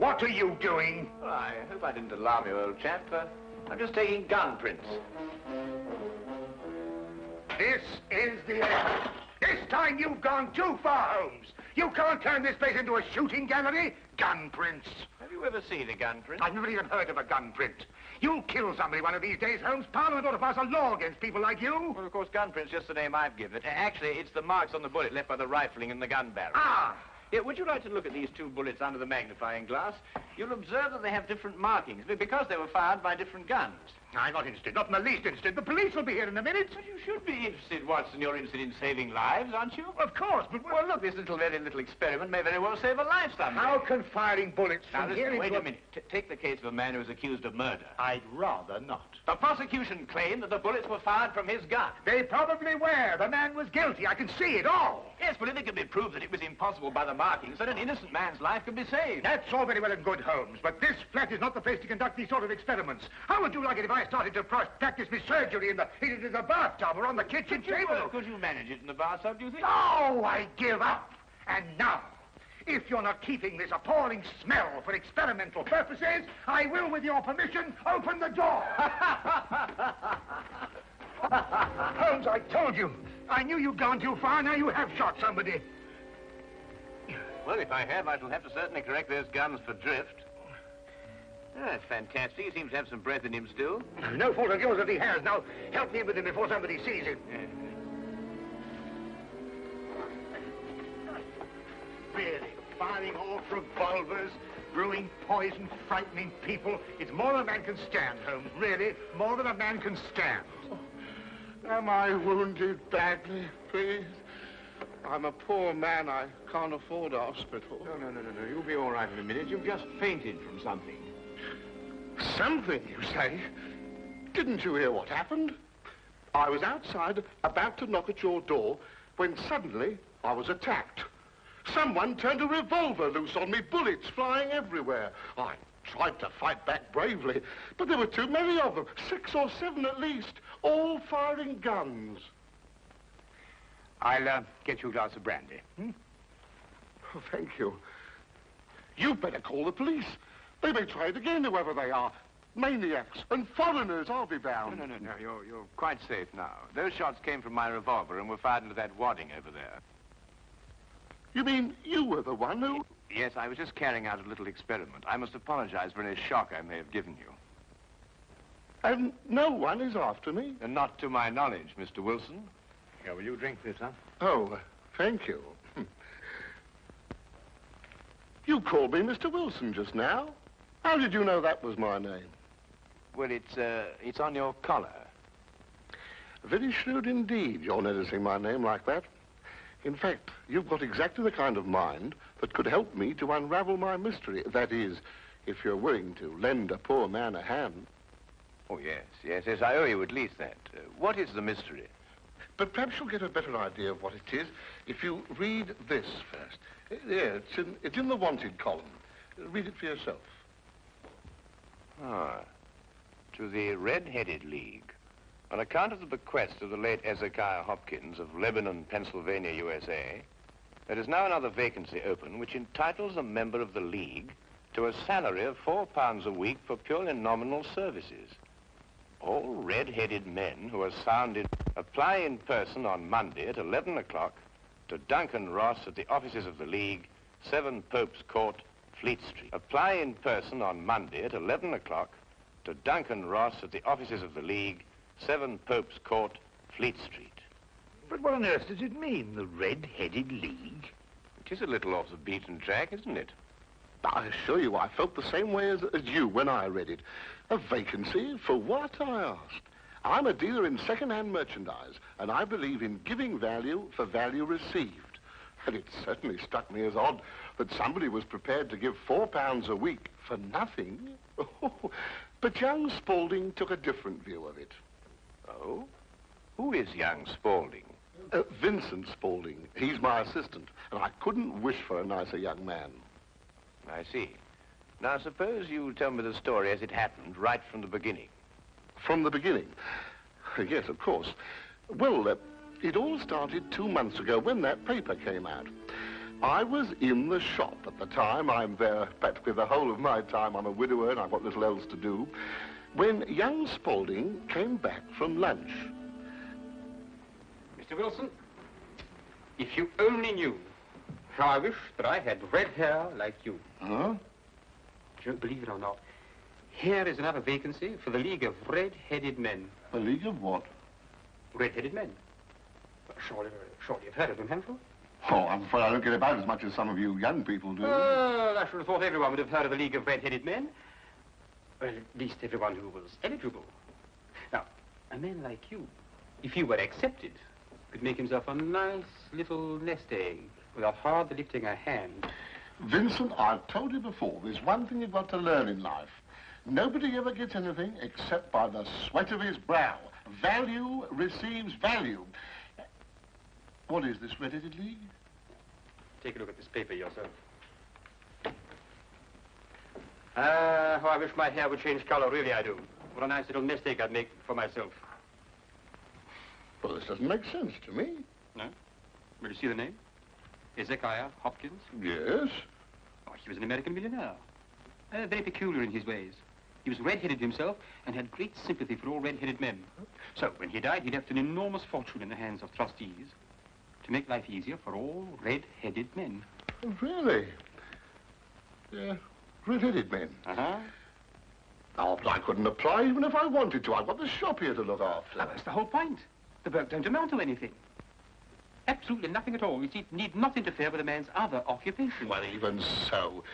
What are you doing? Well, I hope I didn't alarm you, old chap. I'm just taking gun prints. This is the end. This time you've gone too far, Holmes. You can't turn this place into a shooting gallery. Gun prints. Have you ever seen a gun print? I've never even heard of a gun print. You'll kill somebody one of these days, Holmes. Parliament ought to pass a law against people like you. Well, of course, gun print's just the name I've given it. Actually, it's the marks on the bullet left by the rifling in the gun barrel. Ah! Yeah, would you like to look at these two bullets under the magnifying glass? You'll observe that they have different markings because they were fired by different guns. I'm not interested, not in the least interested. The police will be here in a minute. But you should be interested, Watson. You're interested in saving lives, aren't you? Of course, but... Well, look, this very little experiment may very well save a life someday. How can firing bullets now, from listen, here wait into a minute. Take the case of a man who is accused of murder. I'd rather not. The prosecution claimed that the bullets were fired from his gun. They probably were. The man was guilty. I can see it all. Yes, but if it could be proved that it was impossible by the markings, then an innocent man's life could be saved. That's all very well and good, Holmes, but this flat is not the place to conduct these sort of experiments. How would you like it if I started to practice my surgery in the bathtub or on the kitchen table? Could you manage it in the bathtub, do you think? No, I give up. And now, if you're not keeping this appalling smell for experimental purposes, I will, with your permission, open the door. Holmes, I told you. I knew you'd gone too far. Now you have shot somebody. Well, if I have, I shall have to certainly correct those guns for drift. Oh, that's fantastic. He seems to have some breath in him still. No fault of yours if he has. Now, help me in with him before somebody sees him. Yeah. Really, firing off revolvers, brewing poison, frightening people. It's more than a man can stand, Holmes. Really, more than a man can stand. Am I wounded badly, please? I'm a poor man. I can't afford a hospital. No. You'll be all right in a minute. You've just fainted from something. Something, you say? Didn't you hear what happened? I was outside, about to knock at your door, when suddenly I was attacked. Someone turned a revolver loose on me, bullets flying everywhere. I tried to fight back bravely, but there were too many of them, 6 or 7 at least, all firing guns. I'll get you a glass of brandy. Oh, thank you. You'd better call the police. They may try it again, whoever they are. Maniacs and foreigners, I'll be bound. No. You're quite safe now. Those shots came from my revolver and were fired into that wadding over there. You mean you were the one who... Yes, I was just carrying out a little experiment. I must apologize for any shock I may have given you. And no one is after me? And not to my knowledge, Mr. Wilson. Here, will you drink this, huh? Oh, thank you. You called me Mr. Wilson just now. How did you know that was my name? Well, it's on your collar. Very shrewd indeed, your noticing my name like that. In fact, you've got exactly the kind of mind that could help me to unravel my mystery. That is, if you're willing to lend a poor man a hand. Oh, yes, I owe you at least that. What is the mystery? But perhaps you'll get a better idea of what it is if you read this first. Yeah, it's in the wanted column. Read it for yourself. To the Red-Headed League. On account of the bequest of the late Ezekiah Hopkins of Lebanon, Pennsylvania, USA, there is now another vacancy open which entitles a member of the League to a salary of £4 a week for purely nominal services. All red-headed men who are sound in... Apply in person on Monday at 11 o'clock to Duncan Ross at the offices of the League, 7 Pope's Court, Fleet Street. Apply in person on Monday at 11 o'clock to Duncan Ross at the offices of the League, 7 Pope's Court, Fleet Street. But what on earth does it mean, the Red-Headed League? It is a little off the beaten track, isn't it? I assure you, I felt the same way as you when I read it. A vacancy for what, I asked. I'm a dealer in second-hand merchandise, and I believe in giving value for value received. And it certainly struck me as odd that somebody was prepared to give £4 a week for nothing. But young Spaulding took a different view of it. Oh? Who is young Spaulding? Vincent Spaulding. He's my assistant, and I couldn't wish for a nicer young man. I see. Now, suppose you tell me the story as it happened, right from the beginning. From the beginning? Yes, of course. Well, it all started 2 months ago when that paper came out. I was in the shop at the time. I'm there practically the whole of my time. I'm a widower and I've got little else to do. When young Spaulding came back from lunch. Mr. Wilson, if you only knew how I wish that I had red hair like you. Huh? Don't believe it or not. Here is another vacancy for the League of Red-Headed Men. A league of what? Red-Headed Men. Surely you've heard of them, haven't you? Oh, I'm afraid I don't get about as much as some of you young people do. I should have thought everyone would have heard of the League of Red-Headed Men. Well, at least everyone who was eligible. Now, a man like you, if you were accepted, could make himself a nice little nest egg without hardly lifting a hand. Vincent, I've told you before, there's one thing you've got to learn in life. Nobody ever gets anything except by the sweat of his brow. Value receives value. What is this Red-Headed League? Take a look at this paper yourself. How I wish my hair would change color, really I do. What a nice little mistake I'd make for myself. Well, this doesn't make sense to me. No? Will you see the name? Hezekiah Hopkins? Yes. Oh, he was an American millionaire. Very peculiar in his ways. He was red-headed himself and had great sympathy for all red-headed men. So, when he died, he left an enormous fortune in the hands of trustees to make life easier for all red-headed men. Oh, really? Yeah, red-headed men. Uh-huh. Oh, but I couldn't apply even if I wanted to. I've got the shop here to look after. Well, that's the whole point. The work don't amount to anything. Absolutely nothing at all. You need not interfere with a man's other occupation. Well, even so,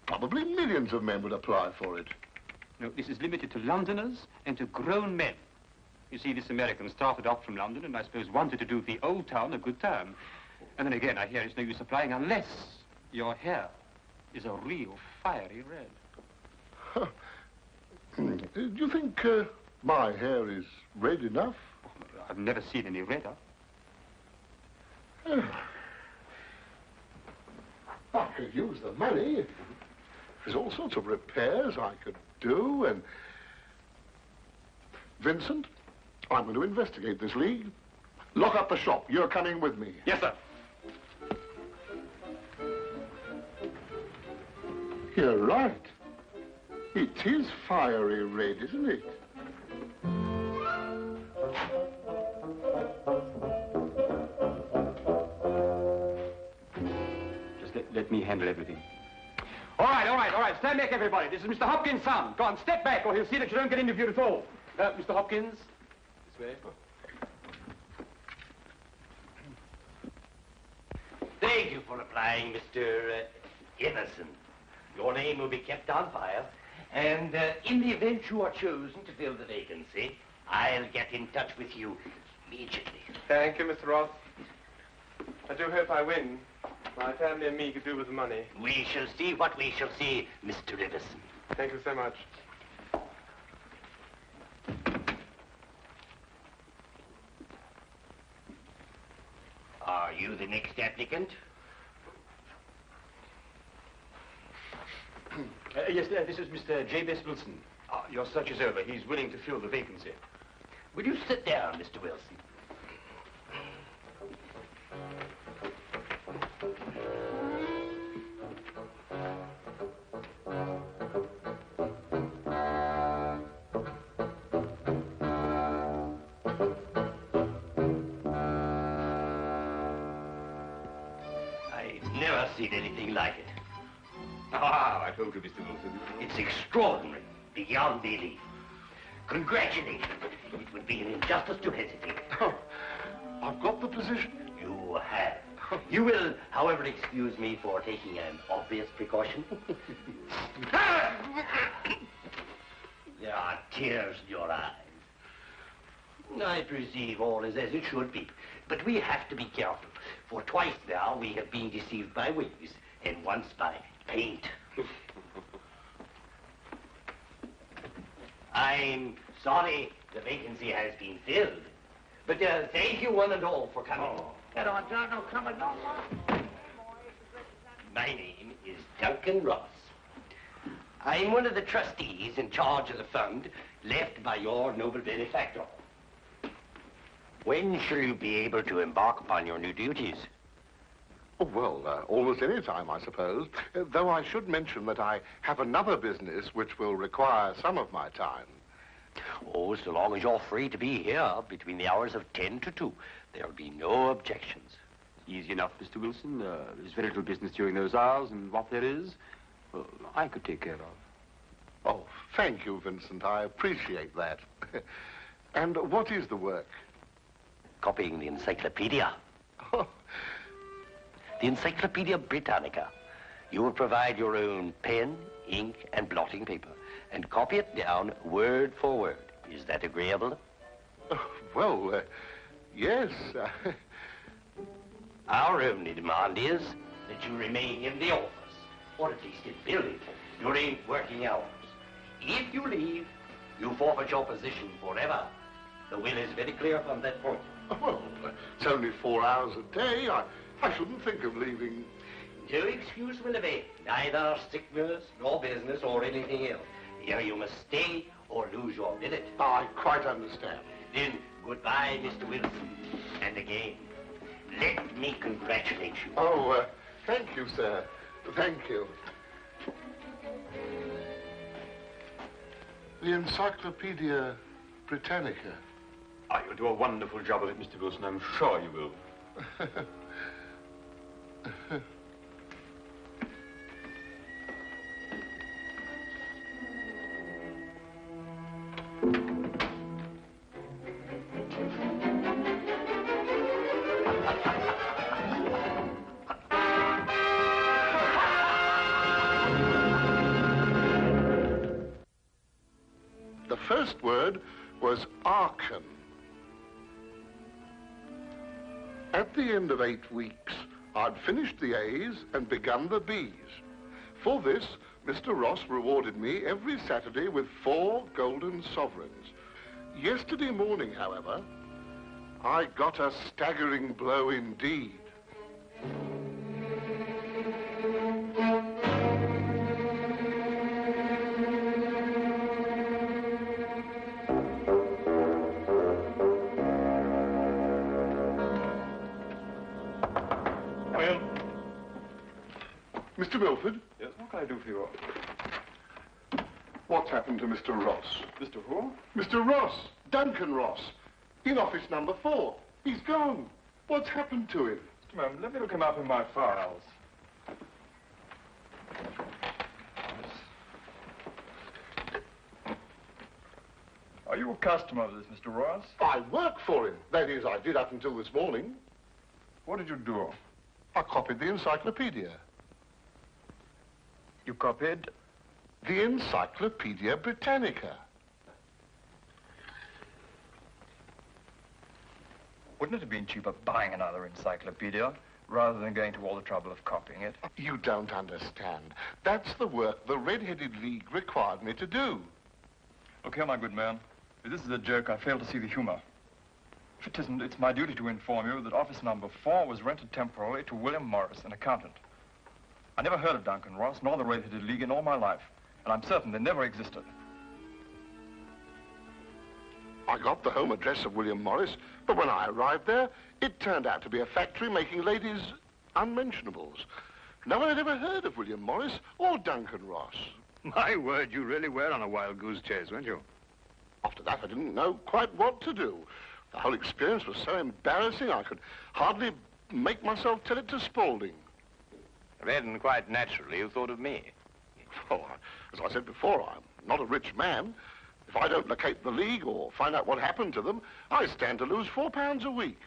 probably millions of men would apply for it. No, this is limited to Londoners and to grown men. You see, this American started off from London and I suppose wanted to do the old town a good turn. And then again, I hear it's no use applying unless your hair is a real fiery red. Huh. Do you think my hair is red enough? I've never seen any redder. I could use the money. There's all sorts of repairs I could do, and... Vincent, I'm going to investigate this league. Lock up the shop. You're coming with me. Yes, sir. You're right. It is fiery red, isn't it? Let me handle everything. All right. Stand back, everybody. This is Mr. Hopkins' son. Go on, step back, or he'll see that you don't get interviewed at all. Mr. Hopkins, this way. Thank you for applying, Mr. Everson. Your name will be kept on file, and in the event you are chosen to fill the vacancy, I'll get in touch with you immediately. Thank you, Mr. Ross. I do hope I win. My family and me could do with the money. We shall see what we shall see, Mr. Everson. Thank you so much. Are you the next applicant? Yes, this is Mr. J.B.S. Wilson. Your search is over. He's willing to fill the vacancy. Will you sit down, Mr. Wilson? I've never seen anything like it. I told you, Mr. Wilson. It's extraordinary, beyond belief. Congratulations. It would be an injustice to hesitate. Oh, I've got the position. You have. You will, however, excuse me for taking an obvious precaution. There are tears in your eyes. I perceive all is as it should be. But we have to be careful, for twice now we have been deceived by wigs, and once by paint. I'm sorry the vacancy has been filled, but thank you one and all for coming. My name is Duncan Ross. I'm one of the trustees in charge of the fund left by your noble benefactor. When shall you be able to embark upon your new duties? Oh, well, almost any time, I suppose. Though I should mention that I have another business which will require some of my time. Oh, so long as you're free to be here between the hours of 10 to 2, there'll be no objections. Easy enough, Mr. Wilson. There's very little business during those hours, and what there is, well, I could take care of. Oh, thank you, Vincent. I appreciate that. And what is the work? Copying the encyclopedia. Oh, The Encyclopedia Britannica. You will provide your own pen, ink, and blotting paper, and copy it down word for word. Is that agreeable? well, yes. Our only demand is that you remain in the office, or at least in building, during working hours. If you leave, you forfeit your position forever. The will is very clear from that point. Well, it's only 4 hours a day. I shouldn't think of leaving. No excuse will avail, neither sickness, nor business, or anything else. Here you must stay or lose your billet. I quite understand. Then, goodbye, Mr. Wilson. And again, let me congratulate you. Oh, thank you, sir. Thank you. The Encyclopedia Britannica. Oh, you'll do a wonderful job of it, Mr. Wilson. I'm sure you will. The first word was Archon. At the end of 8 weeks, I'd finished the A's and begun the B's. For this, Mr. Ross rewarded me every Saturday with 4 golden sovereigns. Yesterday morning, however, I got a staggering blow indeed. Mr. Milford? Yes, what can I do for you? What's happened to Mr. Ross? Mr. Who? Mr. Ross! Duncan Ross! In office number 4. He's gone. What's happened to him? Ma'am, let me look him up in my files. Are you a customer of this, Mr. Ross? I work for him. That is, I did up until this morning. What did you do? I copied the encyclopedia. You copied? The Encyclopedia Britannica. Wouldn't it have been cheaper buying another encyclopedia rather than going to all the trouble of copying it? You don't understand. That's the work the Red-Headed League required me to do. Look here, my good man. If this is a joke, I fail to see the humor. If it isn't, it's my duty to inform you that office number 4 was rented temporarily to William Morris, an accountant. I never heard of Duncan Ross, nor the Red-Headed League in all my life, and I'm certain they never existed. I got the home address of William Morris, but when I arrived there, it turned out to be a factory making ladies' unmentionables. No one had ever heard of William Morris or Duncan Ross. My word, you really were on a wild goose chase, weren't you? After that, I didn't know quite what to do. The whole experience was so embarrassing, I could hardly make myself tell it to Spaulding. Then, quite naturally, you thought of me. Well, as I said before, I'm not a rich man. If I don't locate the League or find out what happened to them, I stand to lose £4 a week.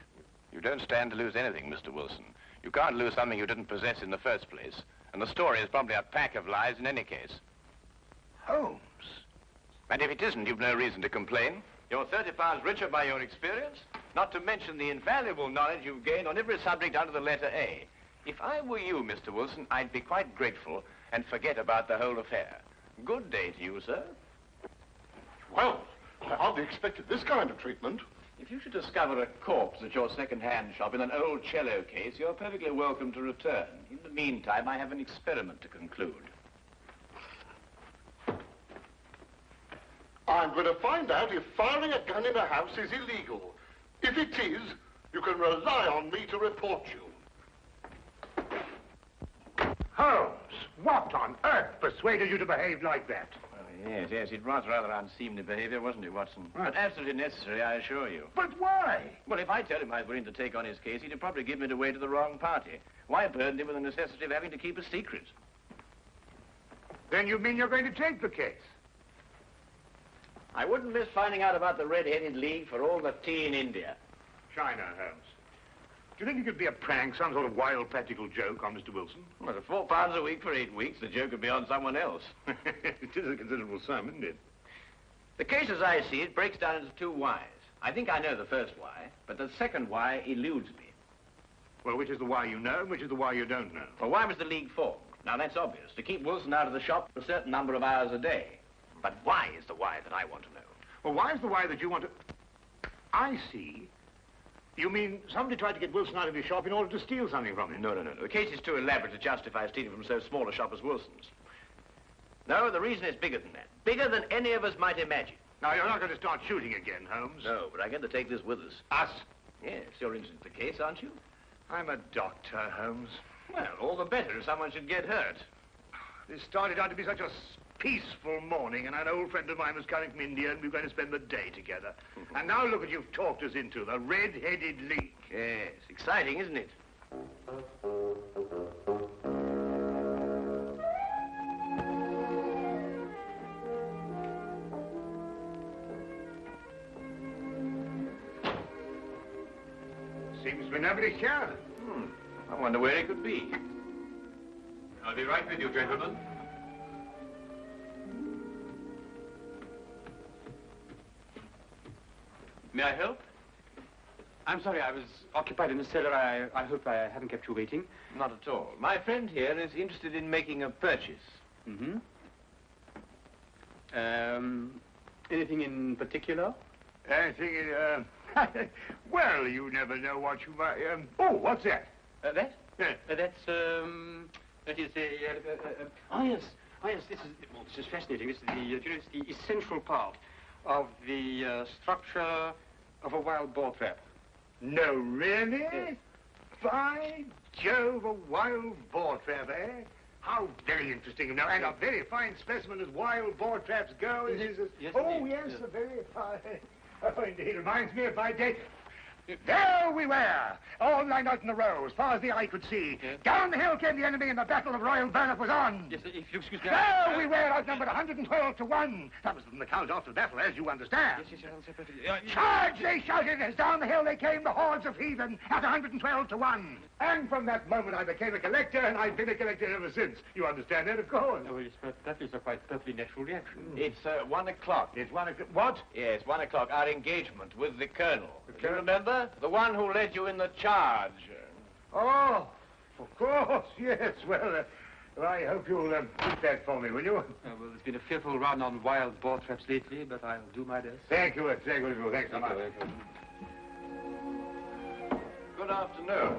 You don't stand to lose anything, Mr. Wilson. You can't lose something you didn't possess in the first place. And the story is probably a pack of lies in any case. Holmes. And if it isn't, you've no reason to complain. You're 30 pounds richer by your experience, not to mention the invaluable knowledge you've gained on every subject under the letter A. If I were you, Mr. Wilson, I'd be quite grateful and forget about the whole affair. Good day to you, sir. Well, I hardly expected this kind of treatment. If you should discover a corpse at your second-hand shop in an old cello case, you're perfectly welcome to return. In the meantime, I have an experiment to conclude. I'm going to find out if firing a gun in a house is illegal. If it is, you can rely on me to report you. What on earth persuaded you to behave like that? Well, yes, it was rather unseemly behavior, wasn't it, Watson? Right. But absolutely necessary, I assure you. But why? Well, if I tell him I was willing to take on his case, he'd probably give me away to the wrong party. Why burden him with the necessity of having to keep a secret? Then you mean you're going to take the case? I wouldn't miss finding out about the Red-Headed League for all the tea in India. China, Holmes. Do you think it could be a prank, some sort of wild practical joke on Mr. Wilson? Well, at £4 a week for 8 weeks, the joke would be on someone else. It is a considerable sum, isn't it? The case, as I see it, breaks down into two whys. I think I know the first why, but the second why eludes me. Well, which is the why you know and which is the why you don't know? Well, why was the League formed? Now, that's obvious. To keep Wilson out of the shop a certain number of hours a day. But why is the why that I want to know? Well, why is the why that you want to... I see. You mean somebody tried to get Wilson out of his shop in order to steal something from him? No. The case is too elaborate to justify stealing from so small a shop as Wilson's. No, the reason is bigger than that. Bigger than any of us might imagine. Now, you're not going to start shooting again, Holmes. No, but I'm going to take this with us. Us? Yes, you're interested in the case, aren't you? I'm a doctor, Holmes. Well, all the better if someone should get hurt. This started out to be such a peaceful morning, and an old friend of mine was coming from India, and we were going to spend the day together. And now look what you've talked us into, the Red-Headed League. Yes, exciting, isn't it? Seems to be nobody here. I wonder where it could be. I'll be right with you, gentlemen. May I help? I'm sorry, I was occupied in the cellar. I hope I haven't kept you waiting. Not at all. My friend here is interested in making a purchase. Mm-hmm. Anything in particular? Anything in, well, you never know what you might, oh, what's that? That? Yeah. That is a, oh, yes, this is fascinating. This is the, you know, it's the essential part of the structure of a wild boar trap. No, really? Yes. By Jove, a wild boar trap, eh? How very interesting. Now, and a very fine specimen as wild boar traps go. Yes, oh, indeed. yes, a very fine. Oh, indeed. Reminds me of my day. There we were, all lined out in a row, as far as the eye could see. Yes. Down the hill came the enemy, and the Battle of Royal Burnop was on. Yes, if you excuse me. There we were, outnumbered 112 to 1. That was from the count after the battle, as you understand. Yes, perfectly. Charge, they shouted, as down the hill they came, the hordes of heathen, at 112 to 1. And from that moment I became a collector, and I've been a collector ever since. You understand that, of course. Oh, well, that is a quite perfectly natural reaction. It's 1 o'clock. It's 1 o'clock. What? Yes, 1 o'clock. Our engagement with the Colonel. The Do you Colonel? remember? The one who led you in the charge. Oh, of course, yes. Well, I hope you'll keep that for me, will you? Well, there's been a fearful run on wild boar traps lately, but I'll do my best. Thank you, thank you. Thanks so much. Good afternoon.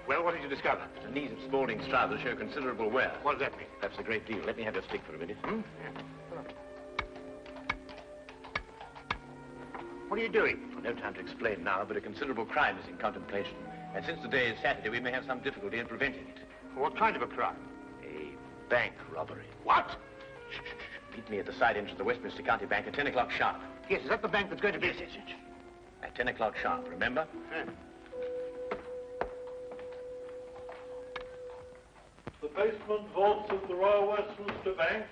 Well, what did you discover? The knees of Spaulding's trousers show considerable wear. What does that mean? That's a great deal. Let me have your stick for a minute. What are you doing? No time to explain now, but a considerable crime is in contemplation. And since today is Saturday, we may have some difficulty in preventing it. What kind of a crime? A bank robbery. What? Shh. Meet me at the side entrance of the Westminster County Bank at 10 o'clock sharp. Yes, is that the bank that's going to be... Yes. At 10 o'clock sharp, remember? The basement vaults of the Royal Westminster Bank,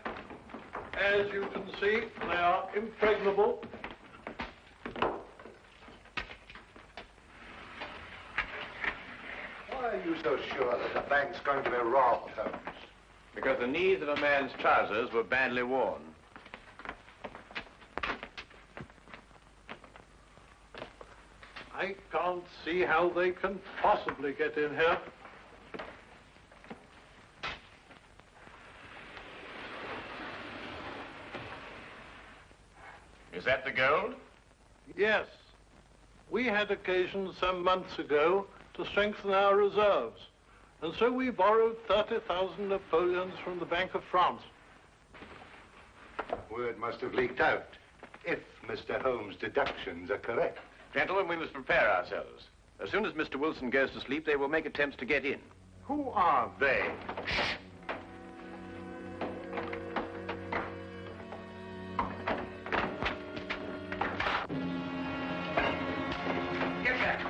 as you can see, they are impregnable. Why are you so sure that the bank's going to be robbed, Holmes? Because the knees of a man's trousers were badly worn. I can't see how they can possibly get in here. Is that the gold? Yes. We had occasion some months ago to strengthen our reserves, and so we borrowed 30,000 Napoleons from the Bank of France. Word must have leaked out, if Mr. Holmes' deductions are correct. Gentlemen, we must prepare ourselves. As soon as Mr. Wilson goes to sleep, they will make attempts to get in. Who are they? Get back.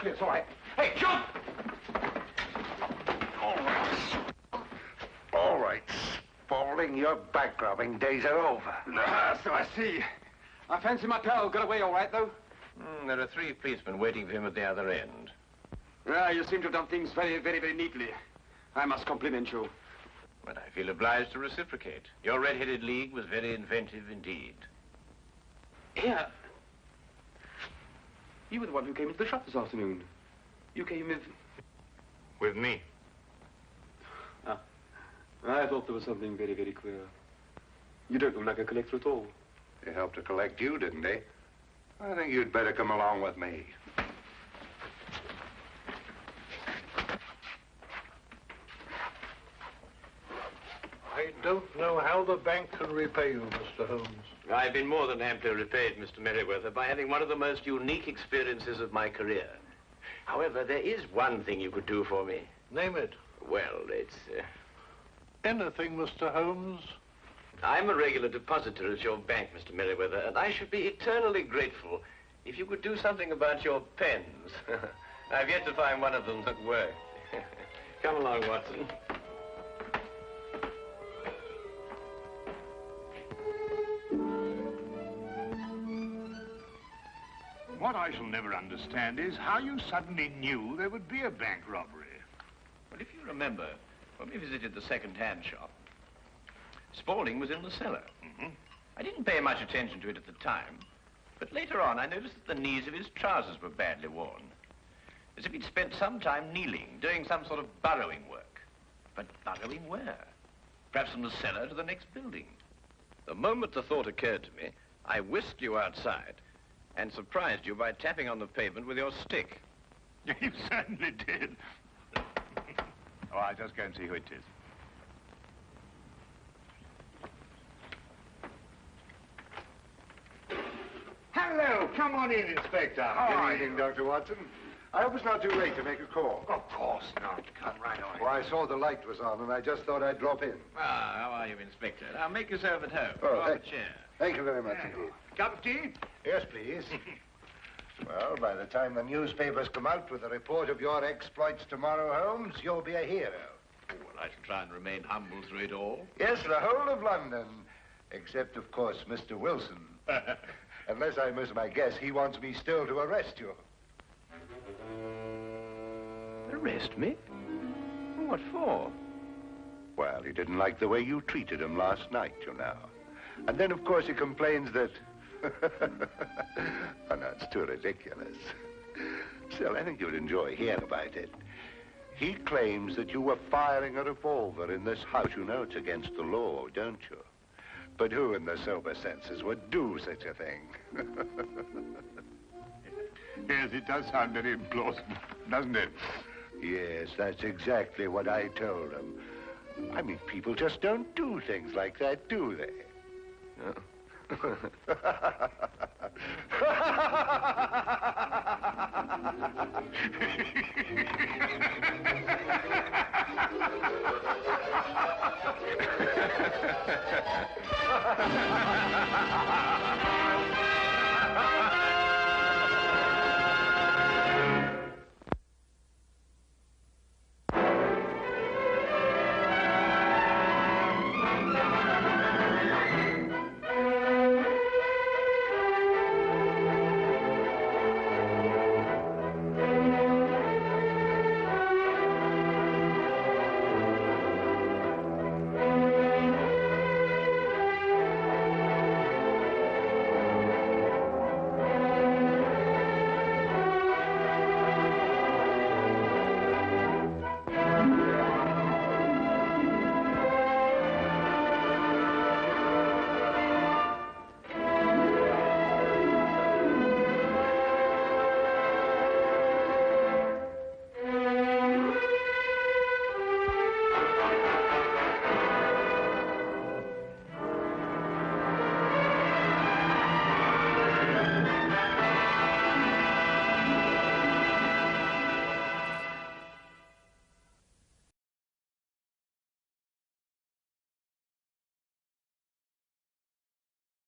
It's all right. Hey, jump! All right, Spaulding, your back-robbing days are over. So I see. I fancy my pal got away all right, though. There are 3 policemen waiting for him at the other end. You seem to have done things very, very, very neatly. I must compliment you. But I feel obliged to reciprocate. Your red-headed league was very inventive indeed. Here. You were the one who came into the shop this afternoon. You came with... With me? Ah. I thought there was something very, very queer. You don't look like a collector at all. They helped to collect you, didn't they? I think you'd better come along with me. I don't know how the bank can repay you, Mr. Holmes. I've been more than amply repaid, Mr. Merriweather, by having one of the most unique experiences of my career. However, there is one thing you could do for me. Name it. Well, it's... Anything, Mr. Holmes? I'm a regular depositor at your bank, Mr. Merriweather, and I should be eternally grateful if you could do something about your pens. I've yet to find one of them that works. Come along, Watson. What I shall never understand is how you suddenly knew there would be a bank robbery. Well, if you remember, when we visited the second-hand shop, Spaulding was in the cellar. I didn't pay much attention to it at the time, but later on I noticed that the knees of his trousers were badly worn, as if he'd spent some time kneeling, doing some sort of burrowing work. But burrowing where? Perhaps from the cellar to the next building. The moment the thought occurred to me, I whisked you outside and surprised you by tapping on the pavement with your stick. You certainly did. Oh, I'll just go and see who it is. Hello, come on in, Inspector. Good evening, Dr. Watson. I hope it's not too late to make a call. Of course not. Come right on. Well, I saw the light was on, and I just thought I'd drop in. Ah, how are you, Inspector? Now, make yourself at home. Oh, Draw up a chair. Thank you very much indeed. Cup of tea? Yes, please. Well, by the time the newspapers come out with a report of your exploits tomorrow, Holmes, you'll be a hero. Oh, well, I shall try and remain humble through it all. Yes, the whole of London, except, of course, Mr. Wilson. Unless I miss my guess, he wants me still to arrest you. Arrest me? What for? Well, he didn't like the way you treated him last night, you know. And then, of course, he complains that... Oh, no, it's too ridiculous. Still, I think you'd enjoy hearing about it. He claims that you were firing a revolver in this house. You know it's against the law, don't you? But who in their sober senses would do such a thing? Yes, it does sound very implausible, doesn't it? Yes, that's exactly what I told him. I mean, people just don't do things like that, do they?